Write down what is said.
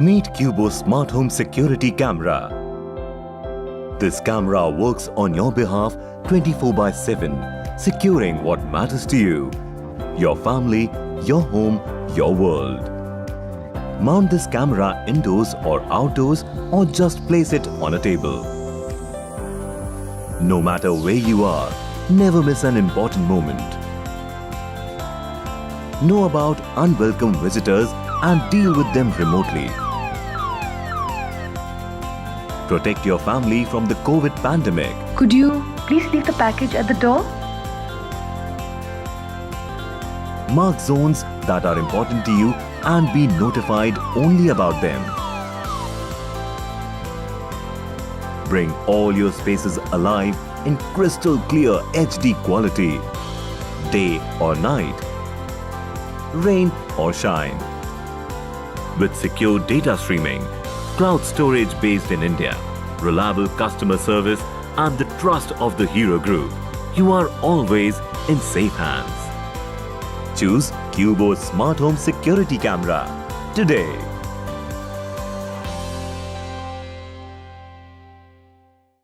Meet Qubo Smart Home Security Camera. This camera works on your behalf 24/7, securing what matters to you, your family, your home, your world. Mount this camera indoors or outdoors, or just place it on a table. No matter where you are, never miss an important moment. Know about unwelcome visitors and deal with them remotely. Protect your family from the COVID pandemic. Could you please leave the package at the door? Mark zones that are important to you and be notified only about them. Bring all your spaces alive in crystal clear HD quality, day or night, rain or shine. With secure data streaming, cloud storage based in India, reliable customer service and the trust of the Hero Group, you are always in safe hands. Choose Qubo Smart Home Security Camera today.